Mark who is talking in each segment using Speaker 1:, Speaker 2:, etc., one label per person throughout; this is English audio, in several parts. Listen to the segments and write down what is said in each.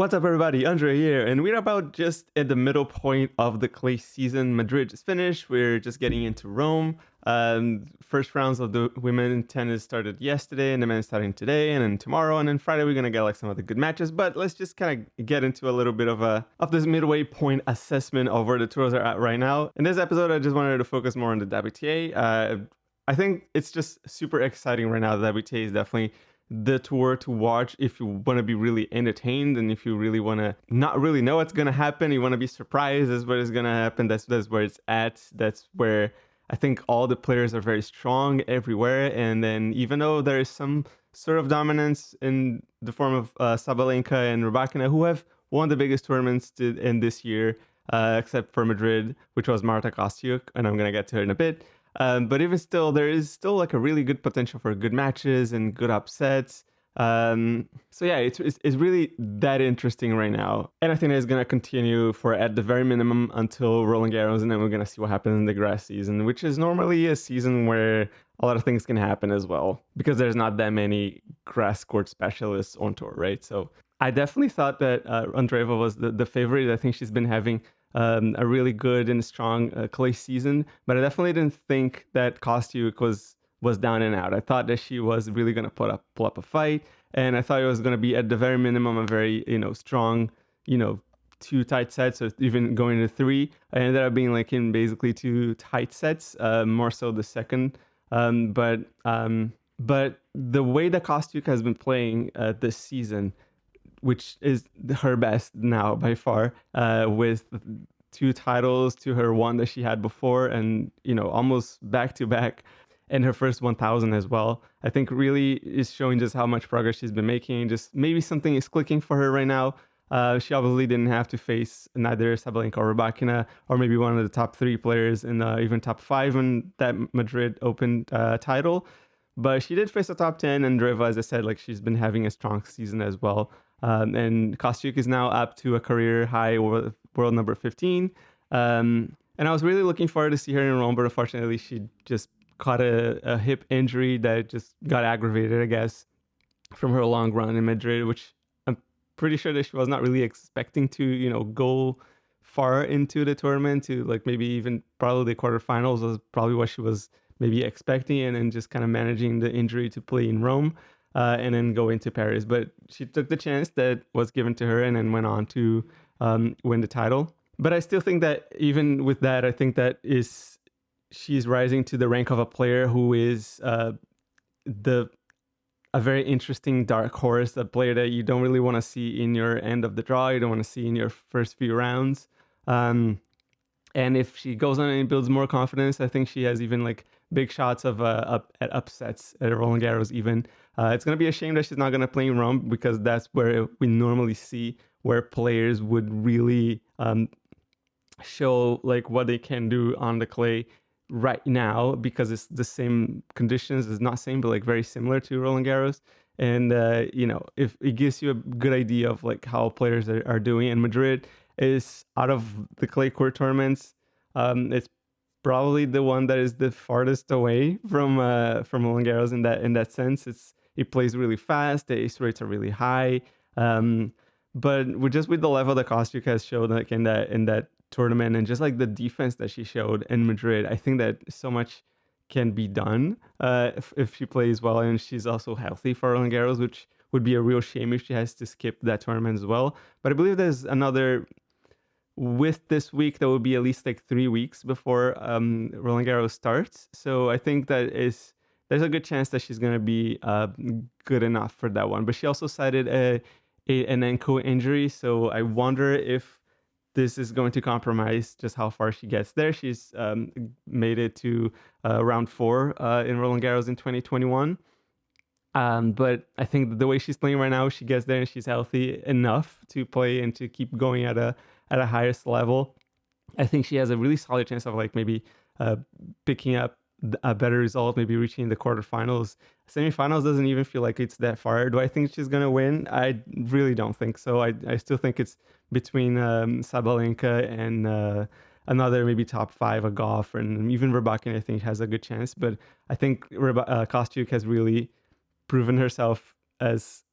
Speaker 1: What's up, everybody? Andre here, and we're about just at the middle point of the clay season. Madrid just finished. We're just getting into Rome. First rounds of the women tennis started yesterday, and the men starting today, and then tomorrow, and then Friday we're gonna get like some of the good matches. But let's just kind of get into a little bit of this midway point assessment of where the tours are at right now. In this episode, I just wanted to focus more on the WTA. I think it's just super exciting right now. The WTA is definitely the tour to watch if you want to be really entertained, and if you really want to not really know what's going to happen, you want to be surprised as what is going to happen. That's where it's at. That's where I think all the players are very strong everywhere. And then even though there is some sort of dominance in the form of Sabalenka and Rybakina, who have won the biggest tournaments in this year, except for Madrid, which was Marta Kostyuk, and I'm going to get to her in a bit. But even still, there is still like a really good potential for good matches and good upsets. So yeah, it's really that interesting right now. And I think it's going to continue for at the very minimum until Roland Garros, and then we're going to see what happens in the grass season, which is normally a season where a lot of things can happen as well, because there's not that many grass court specialists on tour, right? So I definitely thought that Andreeva was the favorite. I think she's been having a really good and strong clay season, but I definitely didn't think that Kostyuk was down and out. I thought that she was really going to pull up a fight, and I thought it was going to be at the very minimum a very strong, 2 tight sets, or even going to 3. I ended up being like in basically 2 tight sets, more so the second. But the way that Kostyuk has been playing this season, which is her best now by far, with 2 titles to her 1 that she had before, and almost back to back, and her first 1000 as well. I think really is showing just how much progress she's been making. Just maybe something is clicking for her right now. She obviously didn't have to face neither Sabalenka or Rybakina, or maybe one of the top 3 players in even top 5 in that Madrid Open title. But she did face a top 10, and Andreeva, as I said, like she's been having a strong season as well. And Kostyuk is now up to a career high world number 15. And I was really looking forward to see her in Rome, but unfortunately she just caught a hip injury that just got aggravated, I guess, from her long run in Madrid, which I'm pretty sure that she was not really expecting to, go far into the tournament, to like maybe even probably the quarterfinals was probably what she was maybe expecting, and then just kind of managing the injury to play in Rome. And then go into Paris. But she took the chance that was given to her, and then went on to win the title. But I still think that even with that, I think that she's rising to the rank of a player who is a very interesting dark horse, a player that you don't really want to see in your end of the draw, you don't want to see in your first few rounds. And if she goes on and builds more confidence, I think she has even like big shots of at upsets at Roland Garros even. It's going to be a shame that she's not going to play in Rome, because that's where we normally see where players would really show like what they can do on the clay right now, because it's the same conditions. It's not same, but like very similar to Roland Garros. And if it gives you a good idea of like how players are doing. And Madrid is, out of the clay court tournaments, it's probably the one that is the farthest away from Roland Garros in that sense. It plays really fast. The ace rates are really high. But with the level that Kostyuk has showed like in that tournament, and just like the defense that she showed in Madrid, I think that so much can be done if she plays well, and she's also healthy for Roland Garros, which would be a real shame if she has to skip that tournament as well. But I believe there's another, with this week, there will be at least like 3 weeks before Roland Garros starts. So I think there's a good chance that she's going to be good enough for that one. But she also cited an ankle injury, so I wonder if this is going to compromise just how far she gets there. She's made it to round 4 in Roland Garros in 2021. But I think the way she's playing right now, she gets there and she's healthy enough to play and to keep going at a highest level. I think she has a really solid chance of like maybe picking up a better result, maybe reaching the quarterfinals. Semifinals doesn't even feel like it's that far. Do I think she's gonna win? I really don't think so. I still think it's between Sabalenka and another maybe top 5, a Goff, and even Rybakina I think has a good chance. But I think Kostyuk has really proven herself as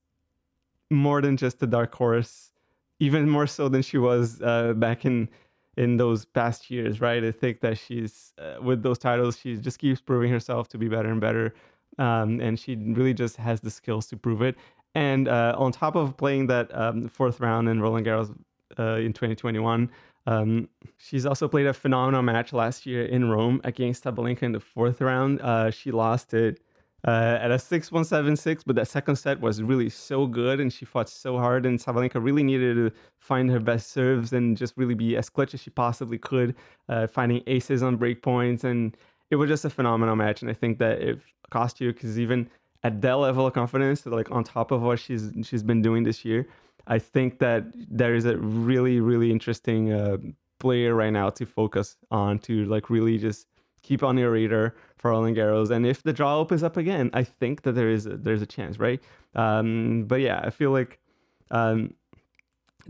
Speaker 1: more than just a dark horse even more so than she was back in those past years, right? I think that she's with those titles, she just keeps proving herself to be better and better, and she really just has the skills to prove it. And on top of playing that fourth round in Roland Garros in 2021, she's also played a phenomenal match last year in Rome against Sabalenka in the fourth round. She lost it at a 6-1, 7-6, but that second set was really so good and she fought so hard. And Sabalenka really needed to find her best serves and just really be as clutch as she possibly could, finding aces on break points. And it was just a phenomenal match. And I think that if Kostyuk is even at that level of confidence, like on top of what she's been doing this year, I think that there is a really, really interesting player right now to focus on, to like really just keep on your radar for Roland Garros. And if the draw opens up again, I think that there's a chance, right? But yeah, I feel like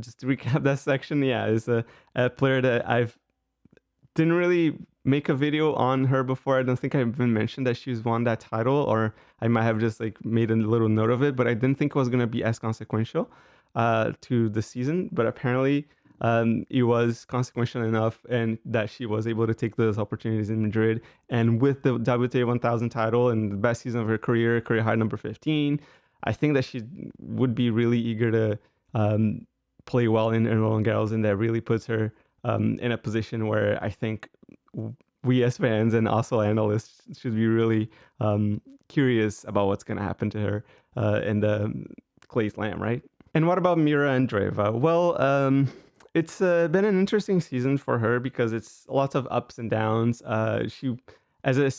Speaker 1: just to recap that section, yeah, is a player that I've didn't really make a video on her before. I don't think I've even mentioned that she's won that title, or I might have just like made a little note of it, but I didn't think it was going to be as consequential to the season. But apparently it was consequential enough, and that she was able to take those opportunities in Madrid. And with the WTA 1000 title and the best season of her career high number 15, I think that she would be really eager to play well in Roland Garros, and that really puts her in a position where I think we as fans and also analysts should be really curious about what's going to happen to her in the Clay Slam, right? And what about Mirra Andreeva? Well, it's been an interesting season for her because it's lots of ups and downs. She, as I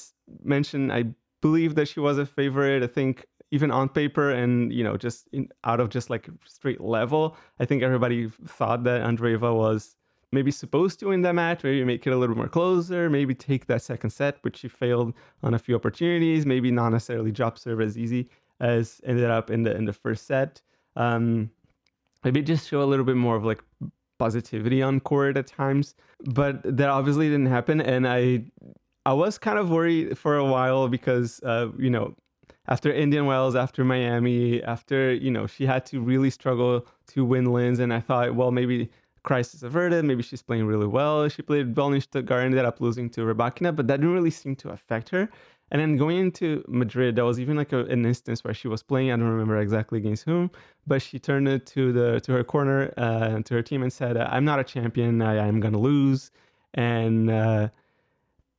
Speaker 1: mentioned, I believe that she was a favorite. I think even on paper and just out of just like straight level, I think everybody thought that Andreeva was maybe supposed to win that match, maybe make it a little more closer, maybe take that second set, but she failed on a few opportunities, maybe not necessarily drop serve as easy as ended up in the first set. Maybe just show a little bit more of like positivity on court at times, but that obviously didn't happen. And I was kind of worried for a while because after Indian Wells, after Miami, after she had to really struggle to win Linz, and I thought, well, maybe crisis averted, maybe she's playing really well. She played well in Stuttgart, ended up losing to Rybakina, but that didn't really seem to affect her. And then going into Madrid, there was even like an instance where she was playing, I don't remember exactly against whom, but she turned it to her corner, to her team, and said, I'm not a champion, I'm gonna lose. And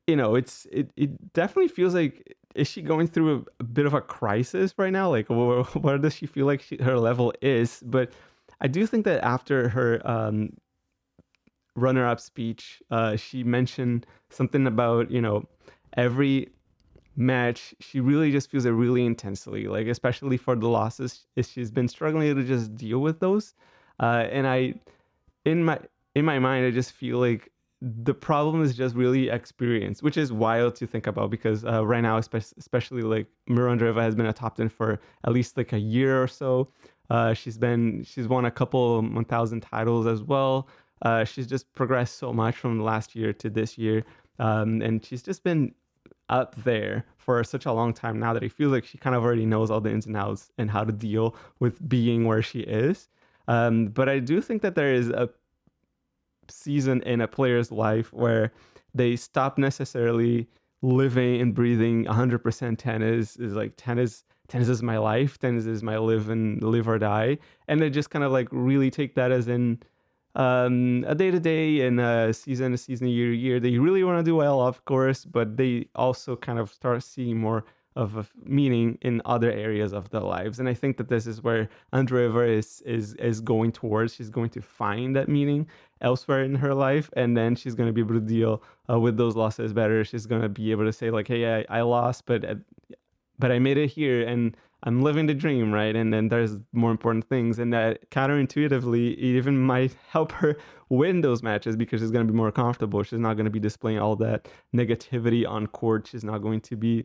Speaker 1: it definitely feels like, is she going through a bit of a crisis right now? Like, where does she feel like her level is? But I do think that after her runner-up speech, she mentioned something about every match she really just feels it really intensely, like especially for the losses, she's been struggling to just deal with those. And I, in my mind, I just feel like the problem is just really experience, which is wild to think about because right now, especially like Mirra Andreeva has been a top 10 for at least like a year or so. She's won a couple 1000 titles as well. She's just progressed so much from last year to this year, and she's just been up there for such a long time now that it feels like she kind of already knows all the ins and outs and how to deal with being where she is. But I do think that there is a season in a player's life where they stop necessarily living and breathing 100% tennis. Is like tennis is my life, tennis is my live or die, and they just kind of like really take that as in a day to day and a season, year to year. They really want to do well, of course, but they also kind of start seeing more of a meaning in other areas of their lives. And I think that this is where Andreeva is going towards. She's going to find that meaning elsewhere in her life, and then she's going to be able to deal with those losses better. She's going to be able to say like, hey, I lost, but I made it here, and I'm living the dream, right? And then there's more important things, and that counterintuitively, it even might help her win those matches because she's going to be more comfortable. She's not going to be displaying all that negativity on court. She's not going to be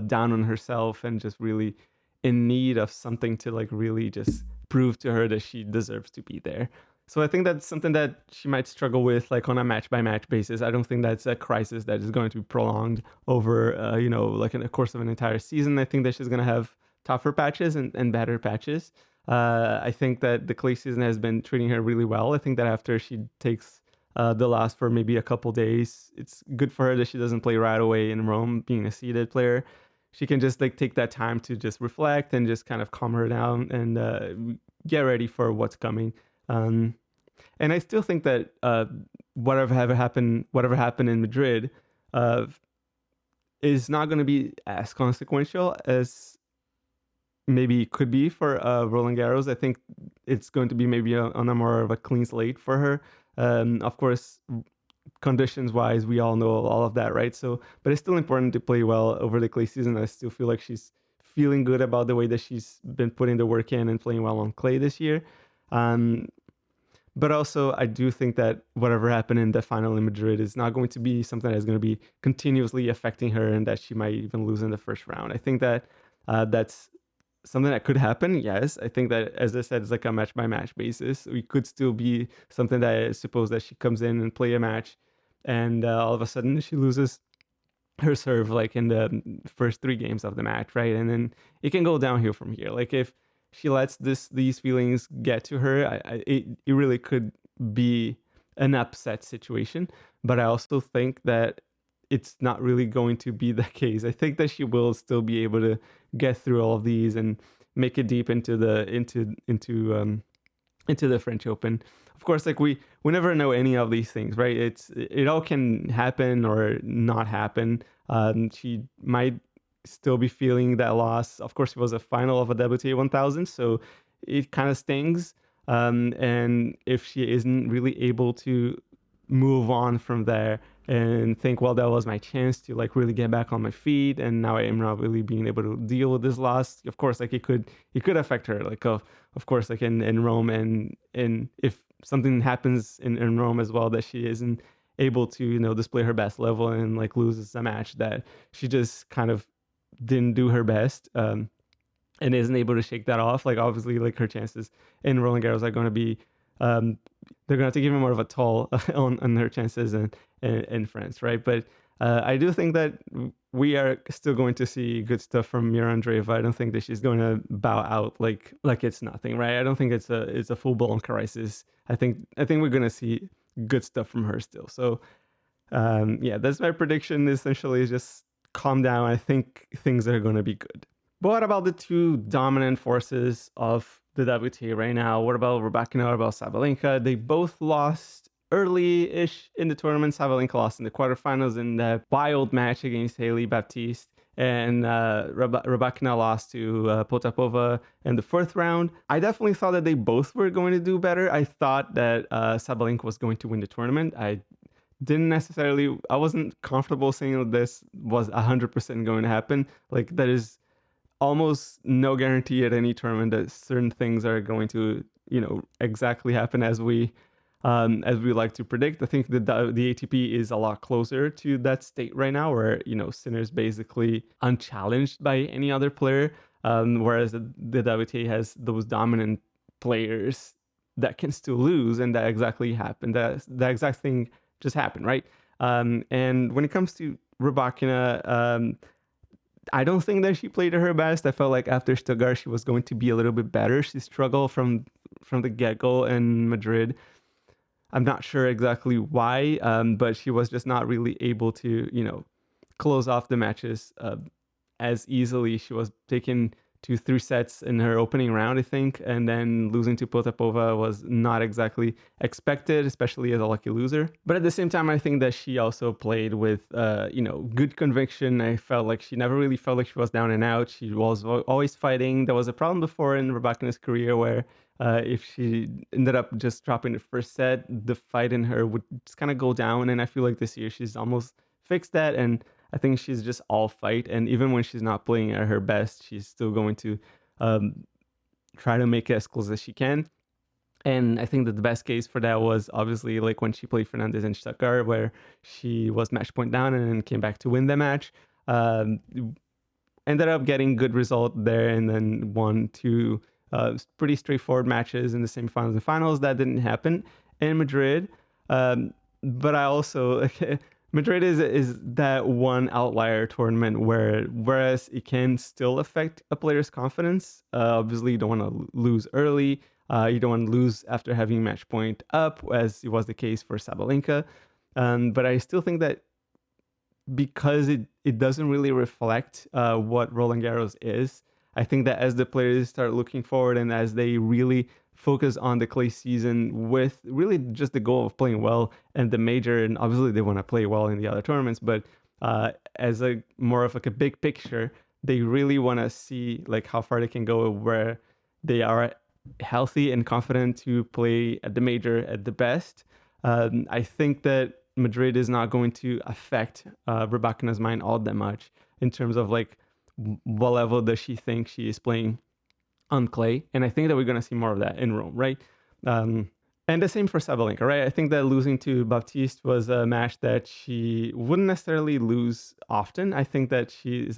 Speaker 1: down on herself and just really in need of something to like really just prove to her that she deserves to be there. So I think that's something that she might struggle with, like on a match by match basis. I don't think that's a crisis that is going to be prolonged over, like in the course of an entire season. I think that she's going to have tougher patches and better patches. I think that the clay season has been treating her really well. I think that after she takes the loss for maybe a couple days, it's good for her that she doesn't play right away in Rome, being a seeded player. She can just like take that time to just reflect and just kind of calm her down and get ready for what's coming. Um, and I still think that whatever happened in Madrid, uh, is not going to be as consequential as maybe it could be for Roland Garros. I think it's going to be maybe on a more of a clean slate for her. Of course, conditions wise, we all know all of that, right? So, but it's still important to play well over the clay season. I still feel like she's feeling good about the way that she's been putting the work in and playing well on clay this year. Um, but also, I do think that whatever happened in the final in Madrid is not going to be something that's going to be continuously affecting her and that she might even lose in the first round. I think that that's something that could happen. Yes, I think that, as I said, it's like a match by match basis. We could still be something that I suppose that she comes in and play a match, and all of a sudden she loses her serve like in the first three games of the match, right? And then it can go downhill from here. Like if she lets these feelings get to her, it really could be an upset situation. But I also think that it's not really going to be the case. I think that she will still be able to get through all of these and make it deep into the French Open. Of course, like we never know any of these things, right? It all can happen or not happen. She might still be feeling that loss. Of course, it was a final of a WTA 1000, so it kind of stings. And if she isn't really able to move on from there and think, well, that was my chance to like really get back on my feet, and now I am not really being able to deal with this loss. Of course, like it could affect her. Like of course, like in Rome, and if something happens in Rome as well that she isn't able to display her best level and like loses a match that she just kind of didn't do her best, and isn't able to shake that off, like obviously like her chances in Roland Garros are going to be they're going to have to give him more of a toll on her chances in France, right? But I do think that we are still going to see good stuff from Mirra Andreeva. I don't think that she's going to bow out like it's nothing, right? I don't think it's a full blown crisis. I think we're going to see good stuff from her still. So yeah, that's my prediction. Essentially, is just calm down. I think things are going to be good. But what about the two dominant forces of the WTA right now? What about Rybakina? What about Sabalenka? They both lost early-ish in the tournament. Sabalenka lost in the quarterfinals in that wild match against Hailey Baptiste. And Rybakina lost to Potapova in the fourth round. I definitely thought that they both were going to do better. I thought that Sabalenka was going to win the tournament. I wasn't comfortable saying that this was 100% going to happen. Like, that is almost no guarantee at any tournament that certain things are going to exactly happen as we like to predict. I think the ATP is a lot closer to that state right now, where Sinner's basically unchallenged by any other player, whereas the WTA has those dominant players that can still lose, and that exactly happened. That exact thing just happened, right? And when it comes to Rybakina, I don't think that she played at her best. I felt like after Stuttgart, she was going to be a little bit better. She struggled from the get-go in Madrid. I'm not sure exactly why, but she was just not really able to, close off the matches as easily. She was taken to 3 sets in her opening round, I think, and then losing to Potapova was not exactly expected, especially as a lucky loser. But at the same time, I think that she also played with, good conviction. I felt like she never really felt like she was down and out. She was always fighting. There was a problem before in Rybakina's career where if she ended up just dropping the first set, the fight in her would just kind of go down. And I feel like this year she's almost fixed that, and I think she's just all fight. And even when she's not playing at her best, she's still going to try to make it as close as she can. And I think that the best case for that was obviously like when she played Fernandez in Stuttgart, where she was match point down and then came back to win the match. Ended up getting good result there, and then won 2 pretty straightforward matches in the semifinals and finals. That didn't happen in Madrid. But I also Madrid is that one outlier tournament where, whereas it can still affect a player's confidence, obviously you don't want to lose early. You don't want to lose after having match point up, as it was the case for Sabalenka. But I still think that because it doesn't really reflect what Roland Garros is, I think that as the players start looking forward and as they really focus on the clay season with really just the goal of playing well and the major, and obviously they want to play well in the other tournaments, but as a more of like a big picture, they really want to see like how far they can go where they are healthy and confident to play at the major at the best. I think that Madrid is not going to affect Rybakina's mind all that much in terms of like what level does she think she is playing on clay, and I think that we're going to see more of that in Rome, right? And the same for Sabalenka, right? I think that losing to Baptiste was a match that she wouldn't necessarily lose often. I think that she's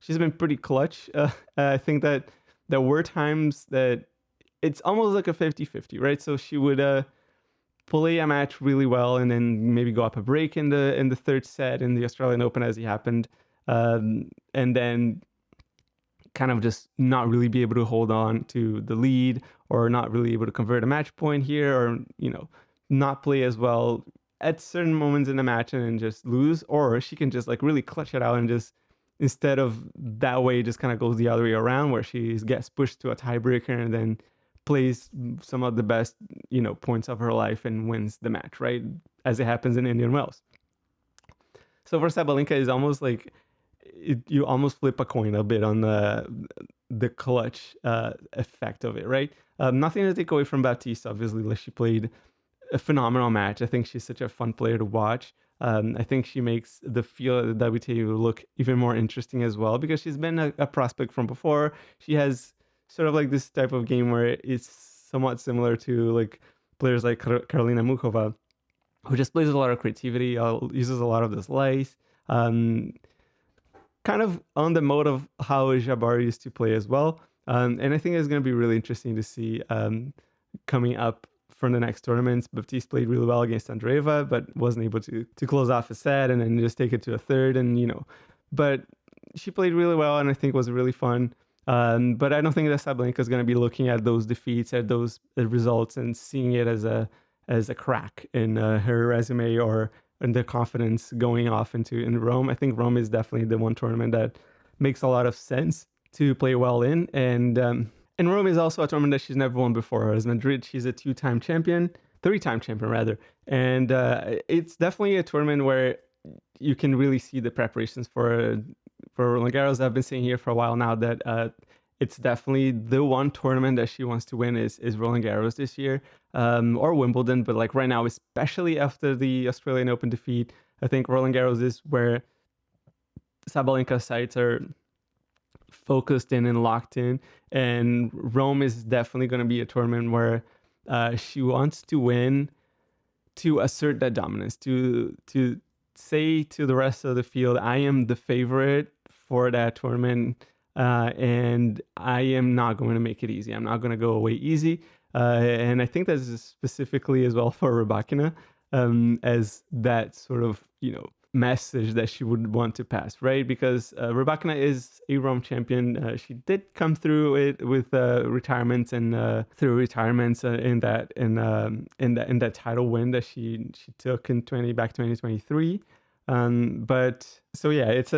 Speaker 1: been pretty clutch. I think that there were times that it's almost like a 50-50, right? So she would play a match really well and then maybe go up a break in the third set in the Australian Open as it happened, and then kind of just not really be able to hold on to the lead or not really able to convert a match point here, or not play as well at certain moments in the match and then just lose, or she can just like really clutch it out and just, instead of that way, just kind of goes the other way around where she gets pushed to a tiebreaker and then plays some of the best points of her life and wins the match, right, as it happens in Indian Wells. So for Sabalenka, it's almost like you almost flip a coin a bit on the clutch effect of it, right? Nothing to take away from Baptiste, obviously. Like, she played a phenomenal match. I think she's such a fun player to watch. I think she makes the field at the WTA look even more interesting as well, because she's been a prospect from before. She has sort of like this type of game where it's somewhat similar to like players like Karolina Muchova, who just plays a lot of creativity, uses a lot of the slice, kind of on the mode of how Jabbar used to play as well. And I think it's going to be really interesting to see coming up from the next tournaments. Baptiste played really well against Andreeva, but wasn't able to close off a set and then just take it to a third. And, but she played really well and I think was really fun. But I don't think that Sabalenka is going to be looking at those defeats, at those results, and seeing it as a crack in her resume or in the confidence going off in Rome. I think Rome is definitely the one tournament that makes a lot of sense to play well in. And Rome is also a tournament that she's never won before. Whereas Madrid, she's a three-time champion rather. And it's definitely a tournament where you can really see the preparations for Roland Garros. I've been saying here for a while now that it's definitely the one tournament that she wants to win is Roland Garros this year, or Wimbledon. But like right now, especially after the Australian Open defeat, I think Roland Garros is where Sabalenka's sights are focused in and locked in. And Rome is definitely going to be a tournament where she wants to win, to assert that dominance, to say to the rest of the field, I am the favorite for that tournament, and I am not going to make it easy. I'm not going to go away easy. And I think that's specifically as well for Rybakina, as that sort of, message that she would want to pass, right? Because Rybakina is a Rome champion. She did come through it with retirements and in that title win that she took in 2023. But so yeah, it's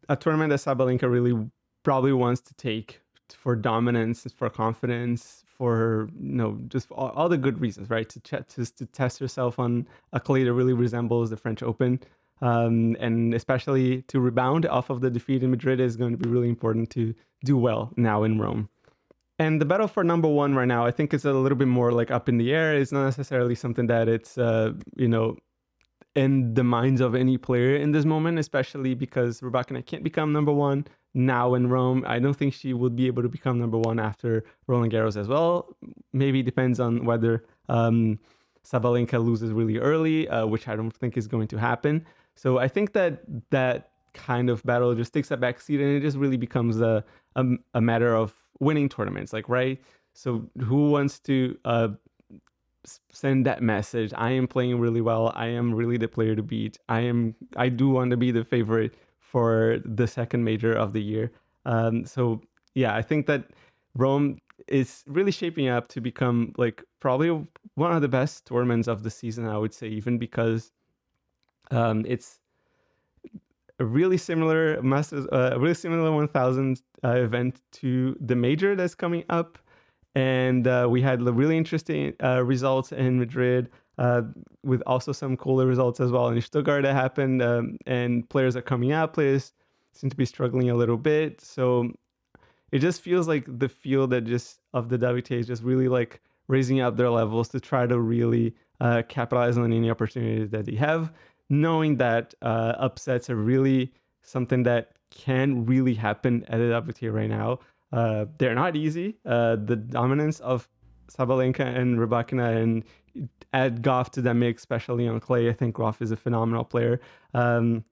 Speaker 1: a tournament that Sabalenka really probably wants to take for dominance, for confidence, for just all the good reasons, right? To test herself on a clay that really resembles the French Open. And especially to rebound off of the defeat in Madrid is going to be really important to do well now in Rome. And the battle for number one right now, I think it's a little bit more like up in the air. It's not necessarily something that it's, in the minds of any player in this moment, especially because Rybakina can't become number one now in Rome. I don't think she would be able to become number one after Roland Garros as well. Maybe depends on whether Sabalenka loses really early, which I don't think is going to happen. So I think that kind of battle just takes a backseat, and it just really becomes a matter of winning tournaments, like, right? So who wants to send that message. I am playing really well. I am really the player to beat. I do want to be the favorite for the second major of the year. So yeah, I think that Rome is really shaping up to become like probably one of the best tournaments of the season, I would say, even because it's a really similar a really similar 1000 event to the major that's coming up. And we had really interesting results in Madrid, with also some cooler results as well in Stuttgart that happened. And players are coming out, players seem to be struggling a little bit. So it just feels like the field that just of the WTA is just really like raising up their levels to try to really capitalize on any opportunities that they have, knowing that upsets are really something that can really happen at the WTA right now. They're not easy. The dominance of Sabalenka and Rybakina, and add Goff to that mix, especially on clay. I think Goff is a phenomenal player. Won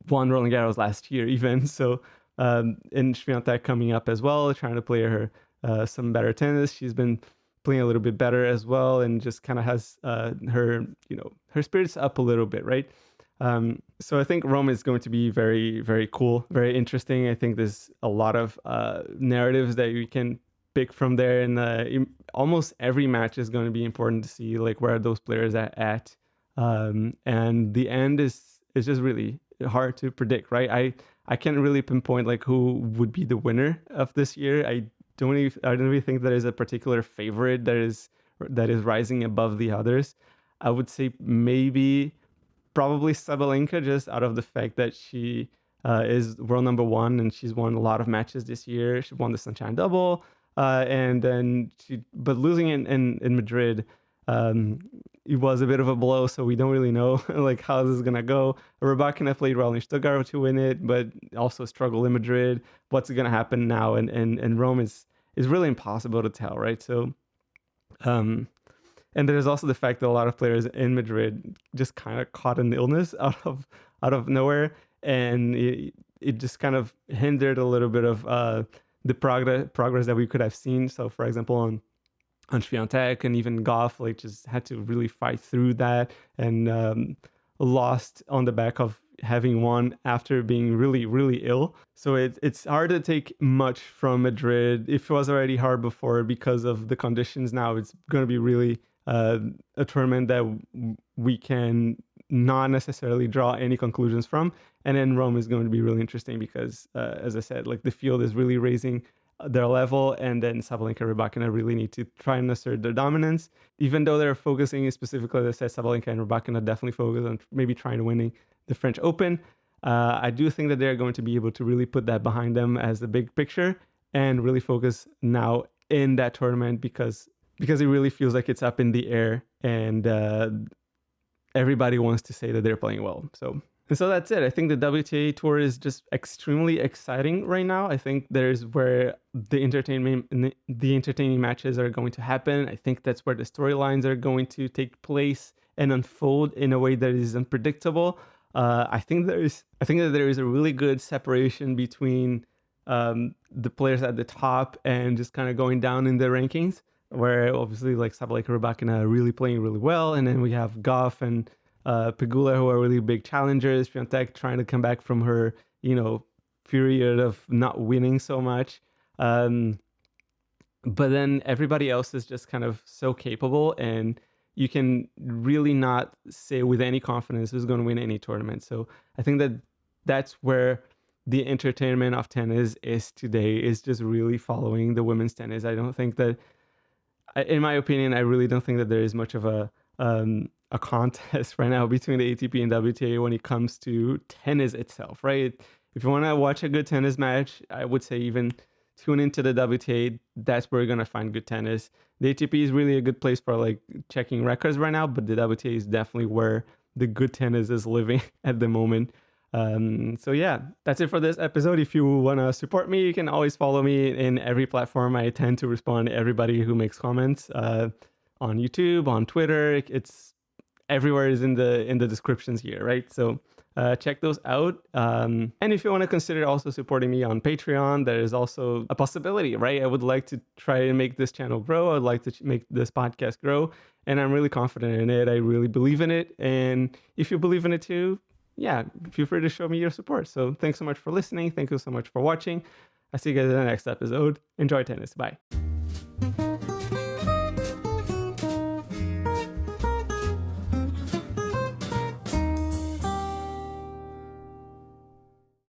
Speaker 1: Roland Garros last year even. So and Swiatek coming up as well, trying to play her some better tennis. She's been playing a little bit better as well, and just kind of has her her spirits up a little bit, right? So I think Rome is going to be very, very cool, very interesting. I think there's a lot of narratives that you can pick from there, and almost every match is going to be important to see like where are those players at. And the end is just really hard to predict, right? I can't really pinpoint like who would be the winner of this year. I don't really think there is a particular favorite that is rising above the others. I would say maybe probably Sabalenka, just out of the fact that she is world number one and she's won a lot of matches this year. She won the Sunshine Double, and then but losing in Madrid, it was a bit of a blow. So we don't really know like how this is gonna go. Rybakina played well in Stuttgart to win it, but also struggled in Madrid. What's gonna happen now? And Rome is really impossible to tell, right? So. And there's also the fact that a lot of players in Madrid just kind of caught an illness out of nowhere, and it just kind of hindered a little bit of the progress that we could have seen. So, for example, on Swiatek and even Goff, like just had to really fight through that, and lost on the back of having won after being really, really ill. So it's hard to take much from Madrid. If it was already hard before because of the conditions, now it's going to be really a tournament that we can not necessarily draw any conclusions from. And then Rome is going to be really interesting because, as I said, like the field is really raising their level, and then Sabalenka and Rybakina really need to try and assert their dominance. Even though they're focusing specifically, as I said, Sabalenka and Rybakina definitely focus on maybe trying to winning the French Open. I do think that they're going to be able to really put that behind them as the big picture and really focus now in that tournament because it really feels like it's up in the air, and everybody wants to say that they're playing well. So that's it. I think the WTA tour is just extremely exciting right now. I think there's where the entertaining matches are going to happen. I think that's where the storylines are going to take place and unfold in a way that is unpredictable. I think that there is a really good separation between the players at the top and just kind of going down in the rankings, where obviously like Sabalenka, Rybakina are really playing really well, and then we have Goff and Pegula, who are really big challengers. Swiatek trying to come back from her, period of not winning so much. But then everybody else is just kind of so capable, and you can really not say with any confidence who's going to win any tournament. So I think that that's where the entertainment of tennis is today, is just really following the women's tennis. I don't think that, in my opinion, I really don't think that there is much of a contest right now between the ATP and WTA when it comes to tennis itself, right? If you want to watch a good tennis match, I would say even tune into the WTA. That's where you're going to find good tennis. The ATP is really a good place for like checking records right now, but the WTA is definitely where the good tennis is living at the moment. So yeah, that's it for this episode. If you want to support me, you can always follow me in every platform. I tend to respond to everybody who makes comments, on YouTube, on Twitter. It's everywhere is in the descriptions here, right? So check those out. And if you want to consider also supporting me on Patreon, there is also a possibility, right? I would like to try and make this channel grow. I'd like to make this podcast grow. And I'm really confident in it. I really believe in it. And if you believe in it too, yeah, feel free to show me your support. So thanks so much for listening. Thank you so much for watching. I'll see you guys in the next episode. Enjoy tennis. Bye.